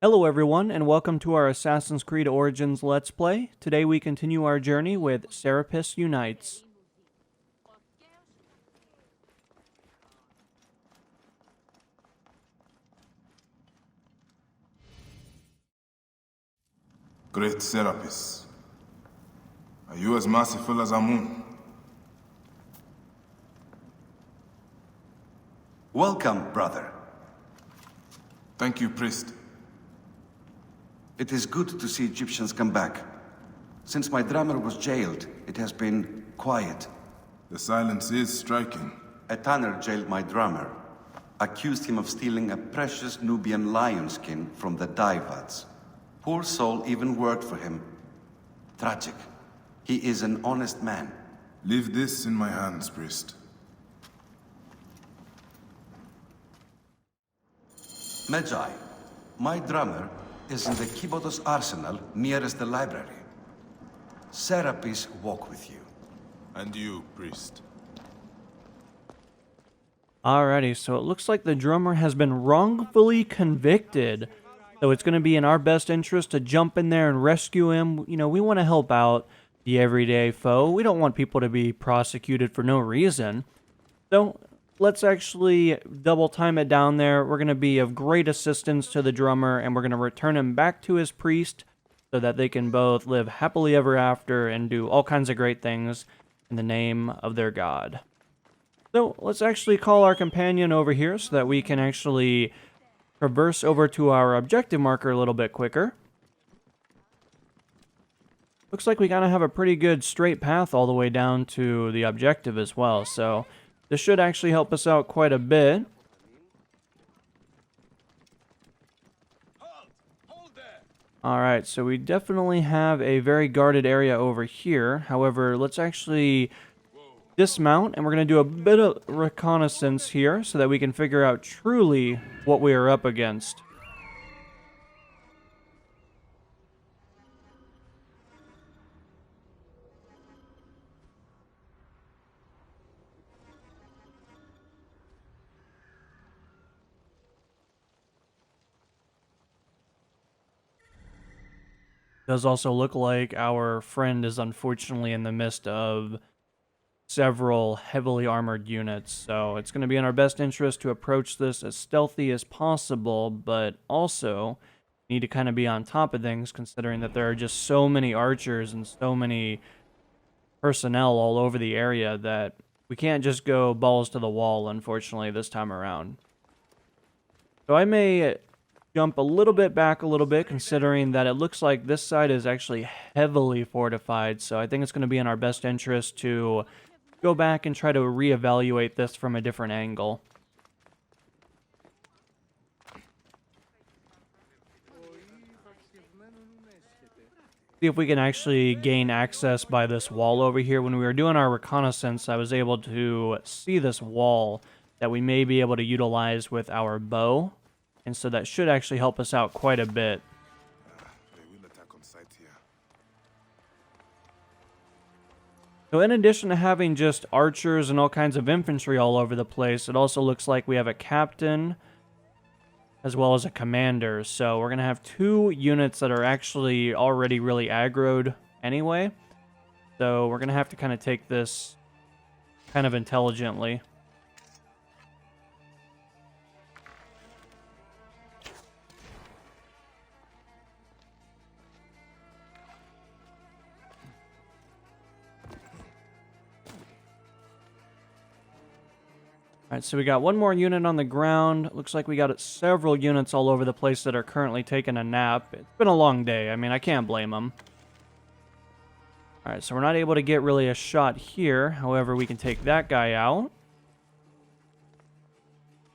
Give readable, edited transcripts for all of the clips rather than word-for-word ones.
Hello everyone, and welcome to our Assassin's Creed Origins Let's Play. Today we continue our journey with Serapis Unites. Great Serapis, are you as merciful as Amun? Welcome, brother. Thank you, priest. It is good to see Egyptians come back. Since my drummer was jailed, it has been quiet. The silence is striking. A tanner jailed my drummer, accused him of stealing a precious Nubian lion skin from the Daivads. Poor soul even worked for him. Tragic. He is an honest man. Leave this in my hands, priest. Medjai, my drummer is in the Kibotos arsenal nearest the library. Serapis walk with you. And you, priest. Alrighty, so it looks like the drummer has been wrongfully convicted. So it's going to be in our best interest to jump in there and rescue him. You know, we want to help out the everyday foe. We don't want people to be prosecuted for no reason. So let's actually double time it down there. We're going to be of great assistance to the drummer, and we're going to return him back to his priest so that they can both live happily ever after and do all kinds of great things in the name of their god. So let's actually call our companion over here so that we can actually traverse over to our objective marker a little bit quicker. Looks like we kind of have a pretty good straight path all the way down to the objective as well, so this should actually help us out quite a bit. Alright, so we definitely have a very guarded area over here. However, let's actually dismount, and we're going to do a bit of reconnaissance here so that we can figure out truly what we are up against. Does also look like our friend is unfortunately in the midst of several heavily armored units, so it's going to be in our best interest to approach this as stealthy as possible, but also need to kind of be on top of things considering that there are just so many archers and so many personnel all over the area that we can't just go balls to the wall, unfortunately, this time around. So I may jump a little bit back a little bit, considering that it looks like this side is actually heavily fortified, so I think it's going to be in our best interest to go back and try to reevaluate this from a different angle. See if we can actually gain access by this wall over here. When we were doing our reconnaissance, I was able to see this wall that we may be able to utilize with our bow, and so that should actually help us out quite a bit. They will attack on sight here. So in addition to having just archers and all kinds of infantry all over the place, it also looks like we have a captain as well as a commander. So we're going to have two units that are actually already really aggroed anyway. So we're going to have to kind of take this kind of intelligently. Alright, so we got one more unit on the ground. Looks like we got several units all over the place that are currently taking a nap. It's been a long day. I mean, I can't blame them. Alright, so we're not able to get really a shot here. However, we can take that guy out.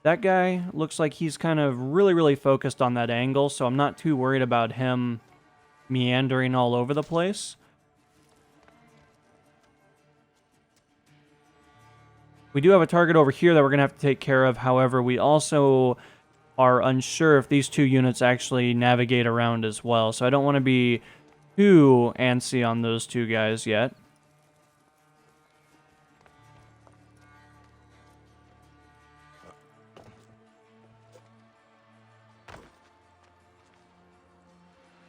That guy looks like he's kind of really focused on that angle, so I'm not too worried about him meandering all over the place. We do have a target over here that we're going to have to take care of. However, we also are unsure if these two units actually navigate around as well. So I don't want to be too antsy on those two guys yet.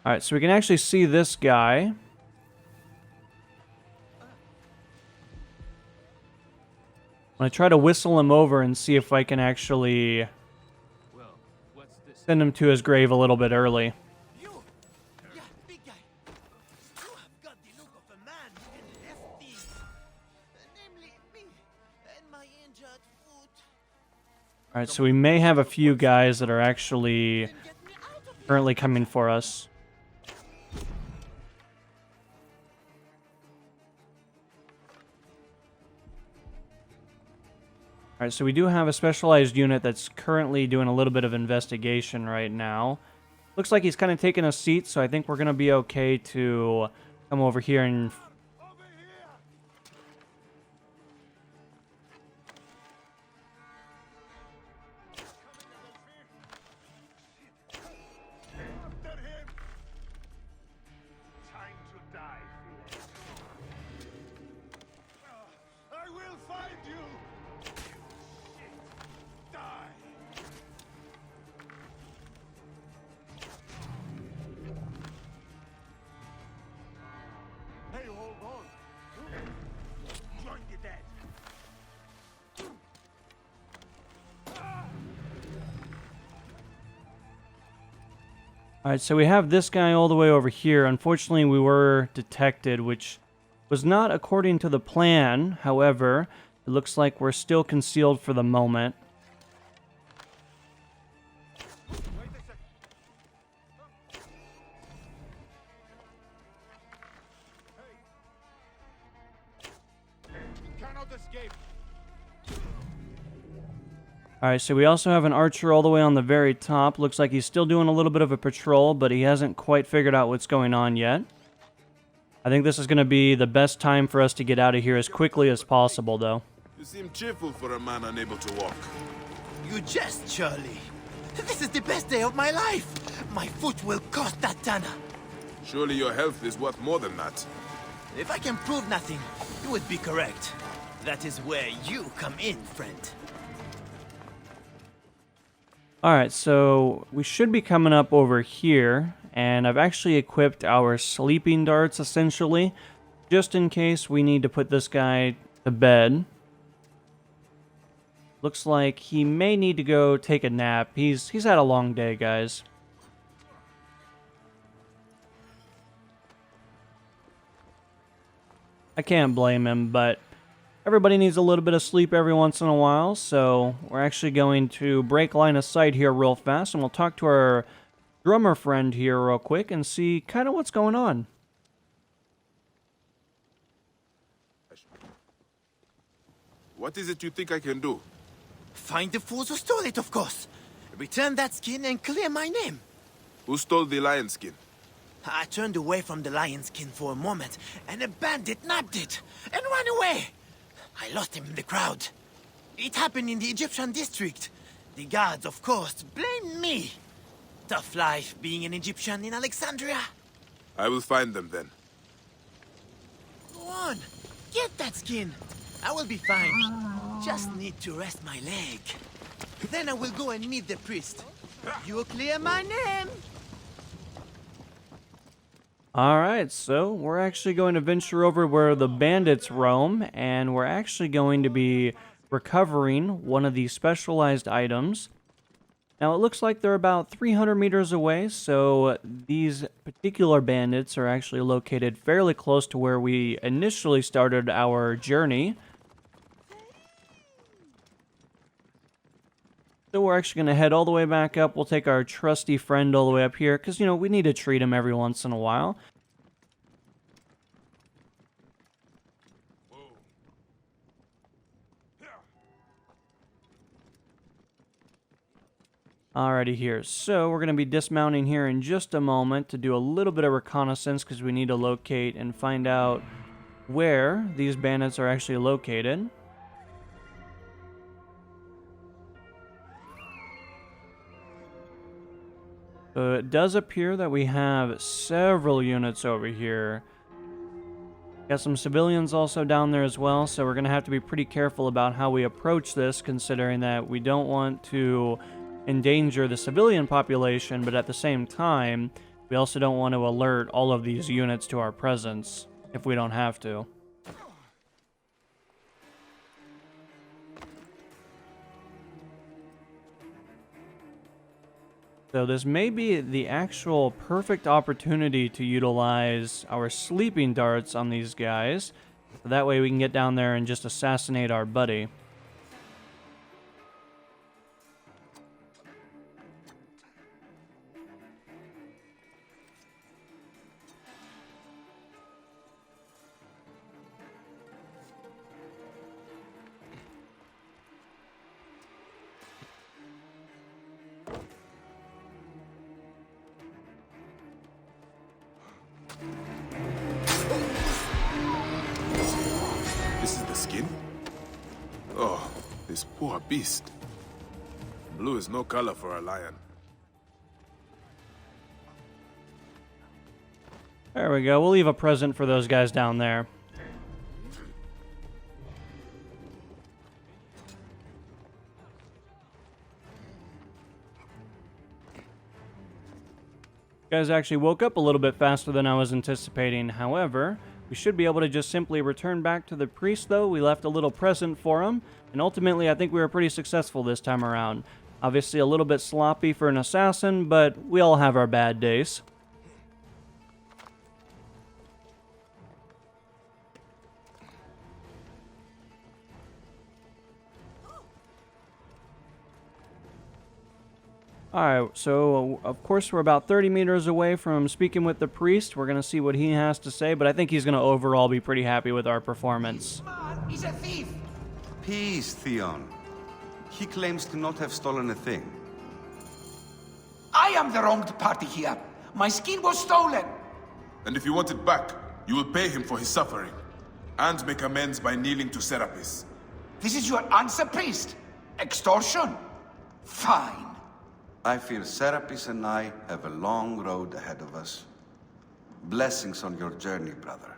Alright, so we can actually see this guy. I'm going to try to whistle him over and see if I can actually send him to his grave a little bit early. You! Yeah, big guy. You have got the look of a man who can left things. Namely, me and my injured foot. Alright, so we may have a few guys that are actually Get me out of here. currently coming for us. Alright, so we do have a specialized unit that's currently doing a little bit of investigation right now. Looks like he's kind of taking a seat, so I think we're going to be okay to come over here and... Time to die, Felix. I will find you! Shit. Die! Hey, hold on! Join the dead! Alright, so we have this guy all the way over here. Unfortunately, we were detected, which was not according to the plan. However, it looks like we're still concealed for the moment. Wait a second. Hey. You cannot escape. Alright, so we also have an archer all the way on the very top. Looks like he's still doing a little bit of a patrol, but he hasn't quite figured out what's going on yet. I think this is going to be the best time for us to get out of here as quickly as possible, though. You seem cheerful for a man unable to walk. You jest, Charlie. This is the best day of my life. My foot will cost that Tana. Surely your health is worth more than that. If I can prove nothing, you would be correct. That is where you come in, friend. Alright, so we should be coming up over here, and I've actually equipped our sleeping darts, essentially, just in case we need to put this guy to bed. Looks like he may need to go take a nap. He's had a long day, guys. I can't blame him, but everybody needs a little bit of sleep every once in a while, so we're actually going to break line of sight here real fast, and we'll talk to our drummer friend here real quick and see kind of what's going on. What is it you think I can do? Find the fools who stole it, of course. Return that skin and clear my name. Who stole the lion skin? I turned away from the lion skin for a moment, and a bandit nabbed it and ran away. I lost him in the crowd. It happened in the Egyptian district. The guards, of course, blame me. Tough life being an Egyptian in Alexandria. I will find them then. Go on, get that skin. I will be fine. Just need to rest my leg. Then I will go and meet the priest. You clear my name. Alright, so we're actually going to venture over where the bandits roam, and we're actually going to be recovering one of these specialized items. Now, it looks like they're about 300 meters away, so these particular bandits are actually located fairly close to where we initially started our journey. So we're actually going to head all the way back up. We'll take our trusty friend all the way up here, because, you know, we need to treat him every once in a while. Alrighty here, so we're going to be dismounting here in just a moment to do a little bit of reconnaissance, because we need to locate and find out where these bandits are actually located. So it does appear that we have several units over here. Got some civilians also down there as well, so we're going to have to be pretty careful about how we approach this, considering that we don't want to endanger the civilian population, but at the same time, We also don't want to alert all of these units to our presence if we don't have to. So this may be the actual perfect opportunity to utilize our sleeping darts on these guys. So that way we can get down there and just assassinate our buddy. This is the skin? Oh, this poor beast. Blue is no color for a lion. There we go. We'll leave a present for those guys down there. Guys actually woke up a little bit faster than I was anticipating. However, we should be able to just simply return back to the priest, though. We left a little present for him, and ultimately I think we were pretty successful this time around. Obviously a little bit sloppy for an assassin, but we all have our bad days. Alright, so of course we're about 30 meters away from speaking with the priest. We're going to see what he has to say, but I think he's going to overall be pretty happy with our performance. Man, he's a thief! Peace, Theon. He claims to not have stolen a thing. I am the wronged party here. My skin was stolen. And if you want it back, you will pay him for his suffering. And make amends by kneeling to Serapis. This is your answer, priest? Extortion? Fine. I fear Serapis and I have a long road ahead of us. Blessings on your journey, brother.